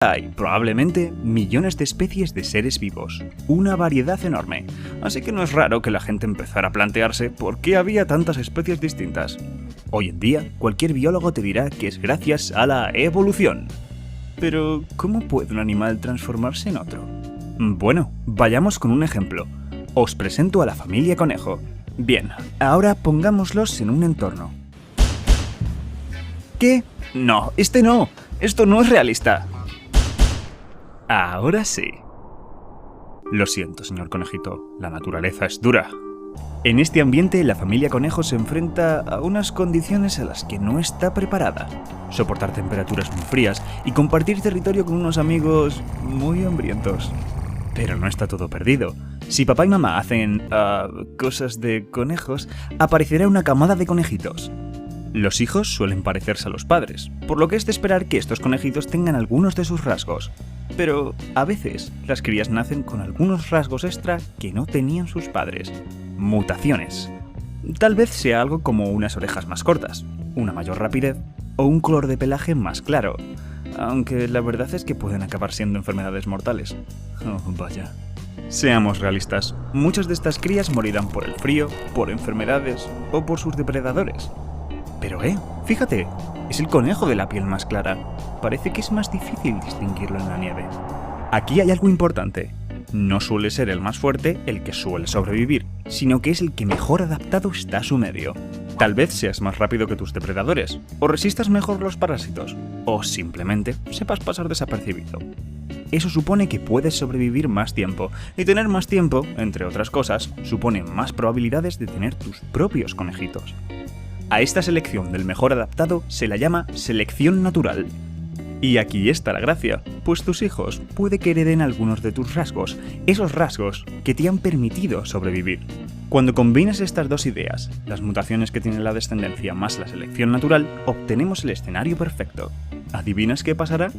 Hay probablemente millones de especies de seres vivos, una variedad enorme, así que no es raro que la gente empezara a plantearse por qué había tantas especies distintas. Hoy en día, cualquier biólogo te dirá que es gracias a la evolución. Pero, ¿cómo puede un animal transformarse en otro? Bueno, vayamos con un ejemplo. Os presento a la familia conejo. Bien, ahora pongámoslos en un entorno. ¿Qué? No, no. Esto no es realista. Ahora sí. Lo siento, señor conejito, la naturaleza es dura. En este ambiente, la familia conejo se enfrenta a unas condiciones a las que no está preparada. Soportar temperaturas muy frías y compartir territorio con unos amigos muy hambrientos. Pero no está todo perdido. Si papá y mamá hacen cosas de conejos, aparecerá una camada de conejitos. Los hijos suelen parecerse a los padres, por lo que es de esperar que estos conejitos tengan algunos de sus rasgos. Pero a veces las crías nacen con algunos rasgos extra que no tenían sus padres. Mutaciones. Tal vez sea algo como unas orejas más cortas, una mayor rapidez o un color de pelaje más claro. Aunque la verdad es que pueden acabar siendo enfermedades mortales. Oh, vaya. Seamos realistas, muchas de estas crías morirán por el frío, por enfermedades o por sus depredadores. Pero fíjate, es el conejo de la piel más clara. Parece que es más difícil distinguirlo en la nieve. Aquí hay algo importante. No suele ser el más fuerte el que suele sobrevivir, sino que es el que mejor adaptado está a su medio. Tal vez seas más rápido que tus depredadores, o resistas mejor los parásitos, o simplemente sepas pasar desapercibido. Eso supone que puedes sobrevivir más tiempo, y tener más tiempo, entre otras cosas, supone más probabilidades de tener tus propios conejitos. A esta selección del mejor adaptado se la llama selección natural. Y aquí está la gracia, pues tus hijos puede que hereden algunos de tus rasgos, esos rasgos que te han permitido sobrevivir. Cuando combinas estas dos ideas, las mutaciones que tiene la descendencia más la selección natural, obtenemos el escenario perfecto. ¿Adivinas qué pasará?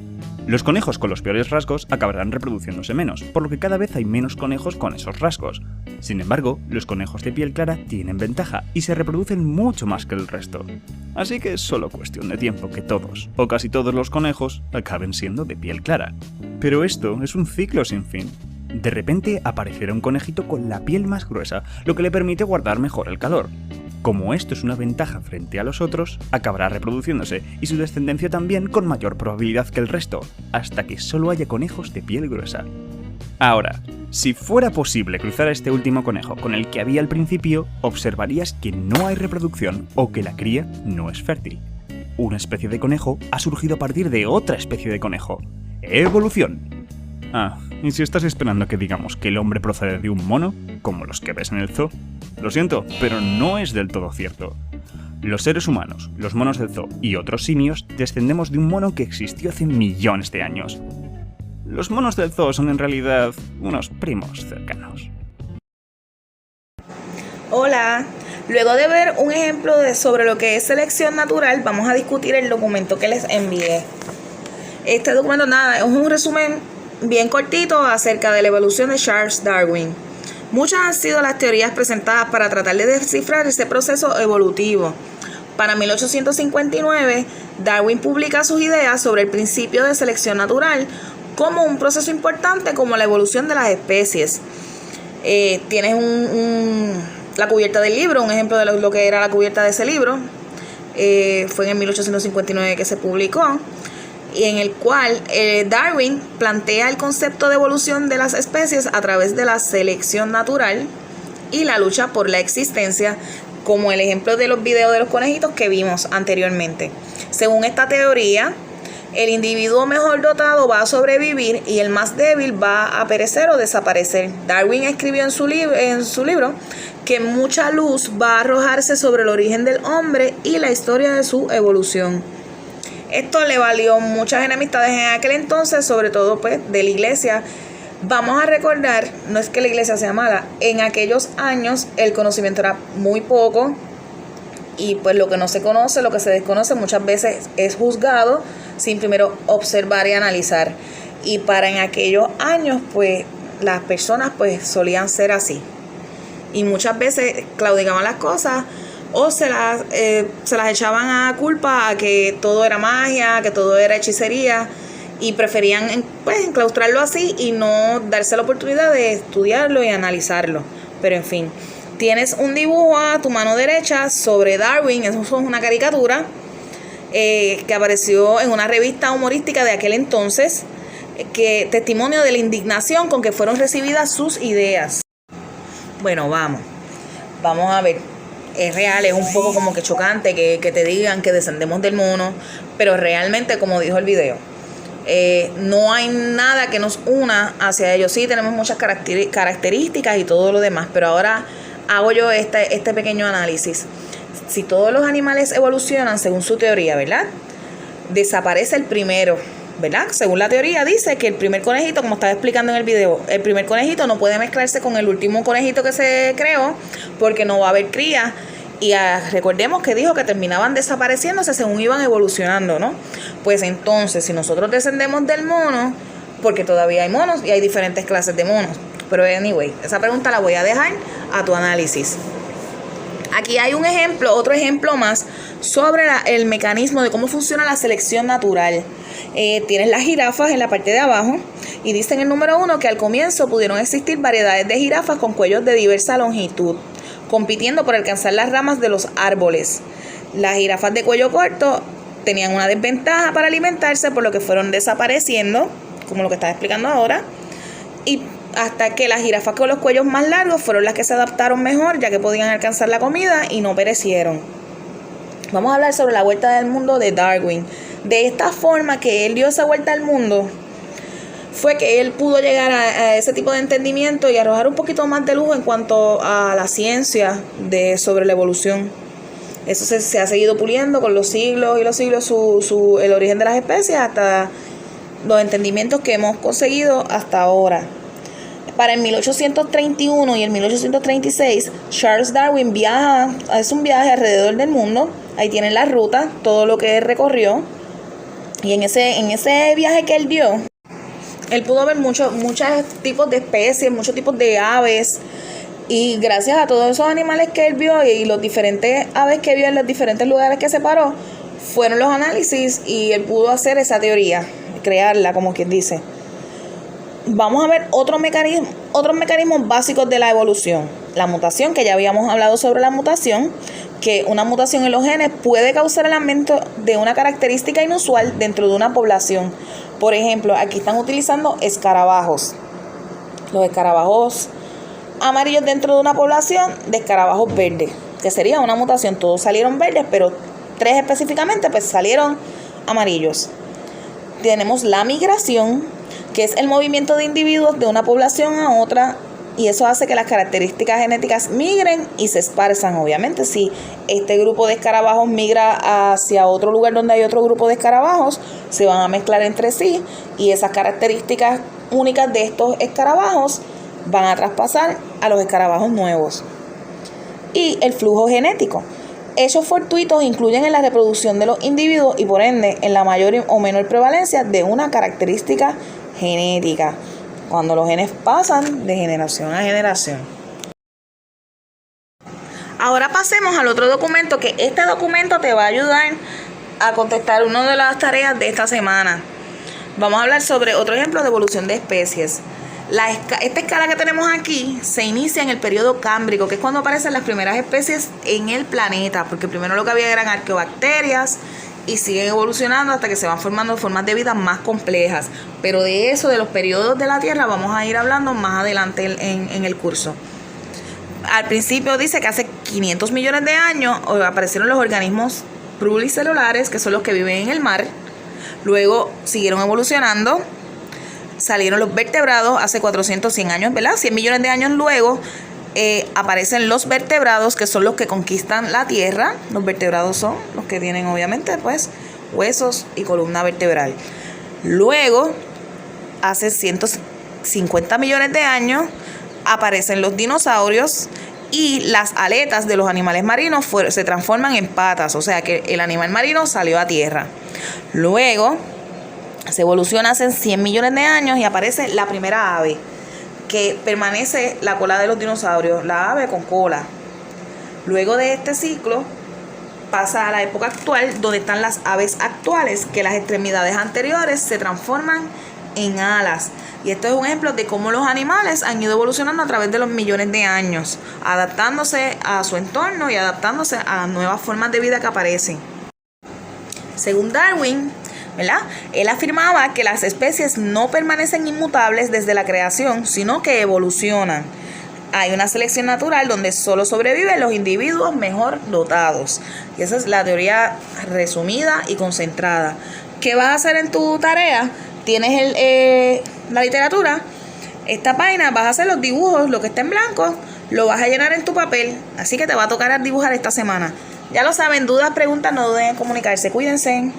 Los conejos con los peores rasgos acabarán reproduciéndose menos, por lo que cada vez hay menos conejos con esos rasgos. Sin embargo, los conejos de piel clara tienen ventaja y se reproducen mucho más que el resto. Así que es solo cuestión de tiempo que todos, o casi todos los conejos, acaben siendo de piel clara. Pero esto es un ciclo sin fin. De repente aparecerá un conejito con la piel más gruesa, lo que le permite guardar mejor el calor. Como esto es una ventaja frente a los otros, acabará reproduciéndose y su descendencia también con mayor probabilidad que el resto, hasta que solo haya conejos de piel gruesa. Ahora, si fuera posible cruzar a este último conejo con el que había al principio, observarías que no hay reproducción o que la cría no es fértil. Una especie de conejo ha surgido a partir de otra especie de conejo. ¡Evolución! Y si estás esperando que digamos que el hombre procede de un mono, como los que ves en el zoo, lo siento, pero no es del todo cierto. Los seres humanos, los monos del zoo y otros simios descendemos de un mono que existió hace millones de años. Los monos del zoo son en realidad unos primos cercanos. Hola, luego de ver un ejemplo sobre lo que es selección natural, vamos a discutir el documento que les envié. Este documento es un resumen bien cortito acerca de la evolución de Charles Darwin. Muchas han sido las teorías presentadas para tratar de descifrar ese proceso evolutivo. Para 1859, Darwin publica sus ideas sobre el principio de selección natural como un proceso importante como la evolución de las especies. Tienes la cubierta del libro, un ejemplo de lo que era la cubierta de ese libro. Fue en 1859 que se publicó, y en el cual Darwin plantea el concepto de evolución de las especies a través de la selección natural y la lucha por la existencia, como el ejemplo de los videos de los conejitos que vimos anteriormente. Según esta teoría, el individuo mejor dotado va a sobrevivir y el más débil va a perecer o desaparecer. Darwin escribió en su libro que mucha luz va a arrojarse sobre el origen del hombre y la historia de su evolución. Esto le valió muchas enemistades en aquel entonces, sobre todo de la iglesia. Vamos a recordar, no es que la iglesia sea mala, en aquellos años el conocimiento era muy poco y pues lo que no se conoce, lo que se desconoce muchas veces es juzgado sin primero observar y analizar. Y en aquellos años pues las personas pues solían ser así. Y muchas veces claudicaban las cosas o se las echaban a culpa a que todo era magia, que todo era hechicería, y preferían pues enclaustrarlo así y no darse la oportunidad de estudiarlo y analizarlo. Pero en fin, tienes un dibujo a tu mano derecha sobre Darwin. Eso es una caricatura que apareció en una revista humorística de aquel entonces, que testimonio de la indignación con que fueron recibidas sus ideas. Bueno, vamos a ver. Es real, es un poco como que chocante que te digan que descendemos del mono, pero realmente, como dijo el video, no hay nada que nos una hacia ellos. Sí, tenemos muchas características y todo lo demás, pero ahora hago yo este pequeño análisis. Si todos los animales evolucionan según su teoría, ¿verdad? Desaparece el primero, ¿verdad? Según la teoría dice que el primer conejito, como estaba explicando en el video, el primer conejito no puede mezclarse con el último conejito que se creó porque no va a haber cría. Y recordemos que dijo que terminaban desapareciéndose según iban evolucionando, ¿no? Pues entonces, si nosotros descendemos del mono, porque todavía hay monos y hay diferentes clases de monos. Pero anyway, esa pregunta la voy a dejar a tu análisis. Aquí hay un ejemplo, otro ejemplo más sobre el mecanismo de cómo funciona la selección natural. Tienes las jirafas en la parte de abajo y dice en el número 1 que al comienzo pudieron existir variedades de jirafas con cuellos de diversa longitud, compitiendo por alcanzar las ramas de los árboles. Las jirafas de cuello corto tenían una desventaja para alimentarse, por lo que fueron desapareciendo, como lo que estaba explicando ahora, y hasta que las jirafas con los cuellos más largos fueron las que se adaptaron mejor, ya que podían alcanzar la comida y no perecieron. Vamos a hablar sobre la vuelta del mundo de Darwin. De esta forma que él dio esa vuelta al mundo, fue que él pudo llegar a ese tipo de entendimiento y arrojar un poquito más de luz en cuanto a la ciencia sobre la evolución. Eso se ha seguido puliendo con los siglos y los siglos, el origen de las especies, hasta los entendimientos que hemos conseguido hasta ahora. Para el 1831 y el 1836, Charles Darwin hace un viaje alrededor del mundo. Ahí tienen la ruta, todo lo que él recorrió. Y en ese viaje que él dio, él pudo ver muchos tipos de especies, muchos tipos de aves. Y gracias a todos esos animales que él vio y los diferentes aves que vio en los diferentes lugares que se paró, fueron los análisis y él pudo hacer esa teoría, crearla, como quien dice. Vamos a ver otros mecanismos básicos de la evolución. La mutación, que ya habíamos hablado sobre la mutación, que una mutación en los genes puede causar el aumento de una característica inusual dentro de una población. Por ejemplo, aquí están utilizando escarabajos. Los escarabajos amarillos dentro de una población de escarabajos verdes, que sería una mutación. Todos salieron verdes, pero 3 específicamente pues salieron amarillos. Tenemos la migración, que es el movimiento de individuos de una población a otra, y eso hace que las características genéticas migren y se esparzan. Obviamente, si este grupo de escarabajos migra hacia otro lugar donde hay otro grupo de escarabajos, se van a mezclar entre sí y esas características únicas de estos escarabajos van a traspasar a los escarabajos nuevos. Y el flujo genético. Hechos fortuitos incluyen en la reproducción de los individuos y por ende en la mayor o menor prevalencia de una característica genética, cuando los genes pasan de generación a generación. Ahora pasemos al otro documento, que este documento te va a ayudar a contestar una de las tareas de esta semana. Vamos a hablar sobre otro ejemplo de evolución de especies. Esta escala que tenemos aquí se inicia en el periodo cámbrico, que es cuando aparecen las primeras especies en el planeta, porque primero lo que había eran arqueobacterias y siguen evolucionando hasta que se van formando formas de vida más complejas. Pero de eso, de los periodos de la Tierra, vamos a ir hablando más adelante en el curso. Al principio dice que hace 500 millones de años aparecieron los organismos pluricelulares, que son los que viven en el mar. Luego siguieron evolucionando. Salieron los vertebrados hace 100 años, ¿verdad? 100 millones de años luego aparecen los vertebrados, que son los que conquistan la Tierra. Los vertebrados son los que tienen, obviamente, pues, huesos y columna vertebral. Luego, hace 150 millones de años, aparecen los dinosaurios y las aletas de los animales marinos se transforman en patas, o sea que el animal marino salió a tierra. Luego se evoluciona hace 100 millones de años y aparece la primera ave, que permanece la cola de los dinosaurios, la ave con cola. Luego de este ciclo pasa a la época actual, donde están las aves actuales, que las extremidades anteriores se transforman en alas. Y esto es un ejemplo de cómo los animales han ido evolucionando a través de los millones de años, adaptándose a su entorno y adaptándose a las nuevas formas de vida que aparecen. Según Darwin, ¿verdad?, él afirmaba que las especies no permanecen inmutables desde la creación, sino que evolucionan. Hay una selección natural donde solo sobreviven los individuos mejor dotados. Y esa es la teoría resumida y concentrada. ¿Qué vas a hacer en tu tarea? Tienes la literatura, esta página, vas a hacer los dibujos, lo que está en blanco, lo vas a llenar en tu papel, así que te va a tocar dibujar esta semana. Ya lo saben, dudas, preguntas, no duden en comunicarse, cuídense.